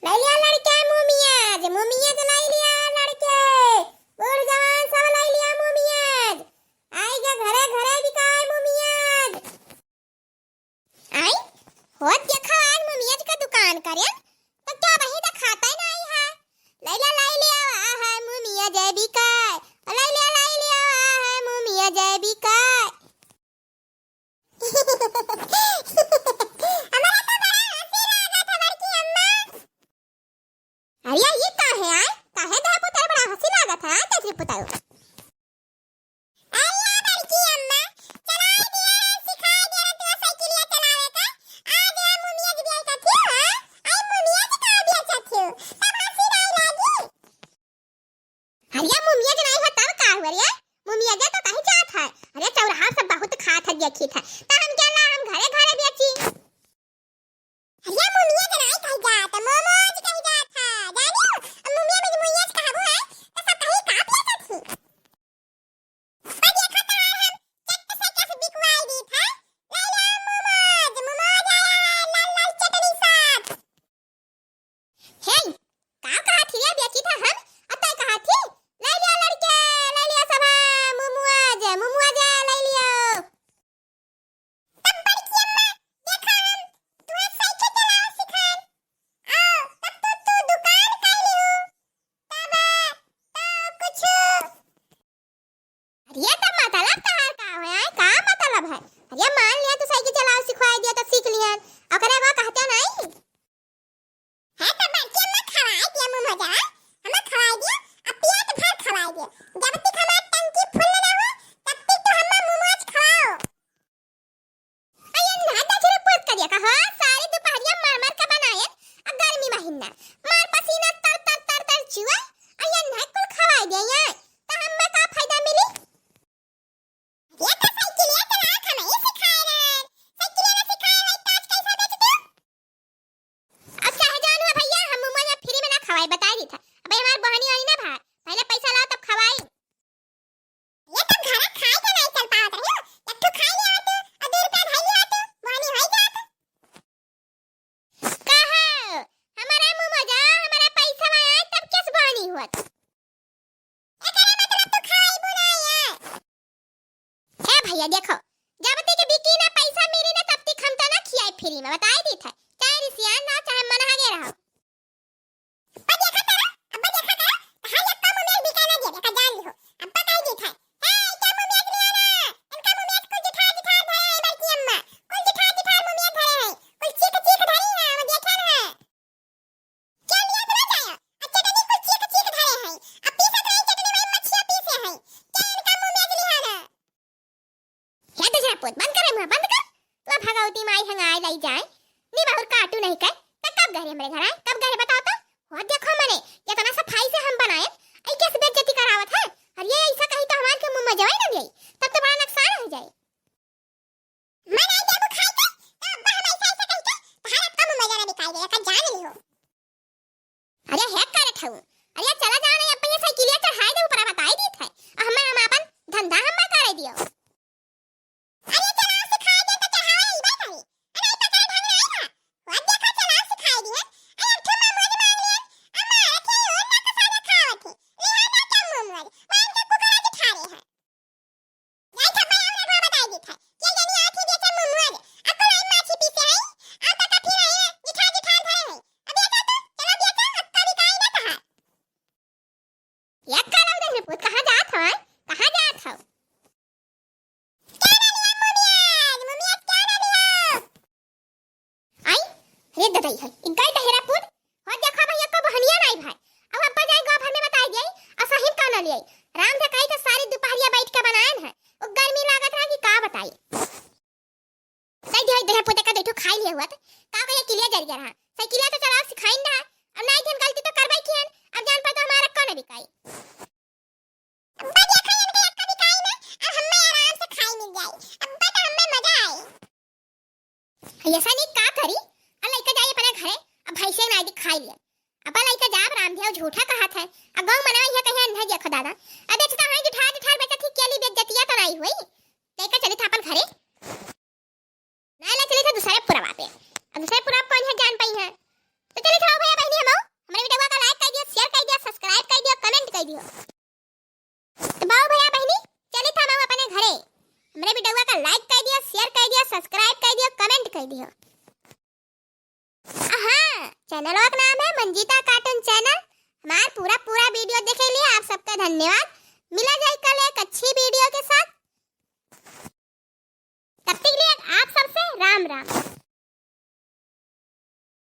લઈ લ્યા લડકે મુમિયાજ મુમિયાજ લઈ લ્યા લડકે બૂढ़ जवान सब લઈ લ્યા મુમિયાજ आई जा घरे घरे बिकाय मुमियाज आई होत देखा आज मुमियाज का दुकान करे तो क्या वही तो खाता ही नहीं है लई लिया आ है मुमियाज बिकाय लई लिया आ है मुमियाज बिकाय हमारा तो बड़ा हंसी लगा था बड़की अम्मा अरे ये का है आय काहे धा पुतर बड़ा हंसी लगा था कैसे पुतायो अल्लाह बड़की अम्मा चला दिया सिखा दिया तो साइकिलिया चलावे का आज मुमियाज भी आई थी आई मुमियाज का भी अच्छा थी तब हंसी नहीं लगी अरे मुमियाज नहीं है तब का हुआ रे मुमियाज तो कहीं जात है अरे चौराहा सब बहुत खात है देखी था तो हम क्या ला हम घरे घरे बेची अरे मुमियाज नहीं कहीं जात मोमोज कहीं जात था जानियो मुमियाज कहां है तो सब कहीं का बेचा थी पर देखा था हम चट से कैसे बिकवाई दी था ला मोमोज आया लाल लाल चटनी साथ हे का थी रे बेची था हम अतः कहा थी ले लिया लड़के ले लिया सब मोमोज ले लियो तब बड़की अम्मा देखा हम तुम्हें साइकिल चलाना सिखान आओ तब तो तू दुकान कर लियो तब तो कुछ अरे तब मतलब तहार का है का मतलब है अरे मान लिया तू साइकिल चलाओ सिखवा दिया तो सीख लिया ओकरे को कहते नहीं है तब बड़की अम्मा खवाई दिया मोमोज हमें खवाई दिया अब पेट भर खवाई दिया जब तक हमारी टंकी फुल ना हो तब तक तो हमें मोमोज खवाओ अरे ना दचरे पूछ कर दिया कहा सारी दोपहरिया मार मार के बनाए अब गर्मी महीना मार पसीना तर तर तर तर चुआ अरे ना कुल खवाई दिया यार तो हमें का फायदा मिली ये तो साइकिलिया चला हमें ही सिखाए रहे साइकिलिया ना सिखाए रहे तो आज कैसा बेचते हो अब चाहे जानू भैया हम मोमोज फ्री में ना खवाई बता दी था अब हमार बहनी वाली ना भाई पहले पैसा लाओ तब खवाई ये तो घर खाए के नहीं चल पावत रहियो एक तो खाई लिया तो और 2 रुपया ढाई लिया तो बहनी होई जात कहा हमारा मोमोज हमारा पैसा आया तब किस बहनी हुआ एकरे मतलब तो खाई बुलाया ए भैया देखो जब तक बिकी ना पैसा मेरे ना तब तक हम तो ना खियाई फ्री में बताई दी था चाहे रिसियान ना चाहे मन आगे रहो पर देखा करो अब देखा करो हां ये कम में बिकाना दे का जान लियो अब बताई दी था ए क्या मोमोज लिया ना इनका मोमोज कुल दिखा धरे बड़की अम्मा कुल दिखा मोमोज धरे है कुल चीक धरी है वो देखा ना क्या लिया तो जाया अच्छा तो कुल चीक धरे है अब पीसा नहीं चटनी में मच्छिया पीसे है क्या इनका मोमोज लिया ना या तो जरा पोत बंद करे मुंह बंद कर तो भगावती माई हंगाई लाई जाए नी बाहर काटू नहीं कर तो कब घरे हमारे घर आए कब घरे बताओ तो और देखो मने ये तो ना सफाई से हम बनाए ऐ कैसे बेइज्जती करावत है और ये ऐसा कहीं तो हमारे के मुंह में जवाई ना गई तब तो बड़ा नुकसान हो जाए मन आई जब खाई तो अब्बा हम ऐसा कहीं तो हमारा कम मुंह में जाना दिखाई दे का जान लियो अरे है करत हूं अरे चला जाना अपन ये साइकिलिया चढ़ाई दे ऊपर बताई दी था हम अपन धंधा हम करे दियो अरे चला सिखा दे तो चढ़ाई बात है अरे पकड़ ढंग नहीं था वो देखो चला सिखाई दी है अरे ठुमा मोज मांग लिया अम्मा रखे हो ना का सादा खावत थी लिहाजा क्या मोमोज मान के कुकरा के खा रहे हैं नहीं था मैं हमने बताई दी था ये यानी आठी बेचे मोमोज अकुल आई माछी पीसे है आता का फिर है दिखा धरे है अब ये तो चलो बेटा अक्का भी काई ना कहा ये काला उधर से पूछ कहां जात हो कहां जात हो रे ददाई है इनका टहरा पुत हो देखा भैया को बहनिया नहीं भाई अब अब्बा जाए गांव भर में बताई दिए और सही का ना लिए राम से कही तो सारी दोपहरिया बैठ के बनाए है वो गर्मी लागत रहा कि का बताई सही दे दे पुत का देखो खाई लिया हुआ का कहे किलिया जर गया रहा साइकिलिया तो चलाओ सिखाई ना अब नहीं थन गलती तो करबै कियन अब जान पर तो हमारा को ना बिकाई अब्बा देखा इनके एक का बिकाई ना अब हमें आराम से खाई मिल जाए अब्बा तो हमें मजा आए ऐसा नहीं का करी लइका जाए अपने घरे अब भैंसे ना दी खाई लिया अब लइका जाब रामदेव झूठा कहा था अब गांव मना ये कहे अंधा देखो दादा अब देखता है कि ठाठ ठाठ बेटा ठीक केली बेइज्जतिया तो नहीं हुई लइका चले था अपन घरे ना चले था दूसरे पुरवा पे अब दूसरे पुरवा कौन है जान पाई है तो चले था भैया बहनी हम चैनल का नाम है मंजीता कार्टून चैनल। हमारा पूरा वीडियो देखे लिए आप सबका धन्यवाद। मिला जाए कल एक अच्छी वीडियो के साथ। तब तक के लिए आप सबसे राम राम।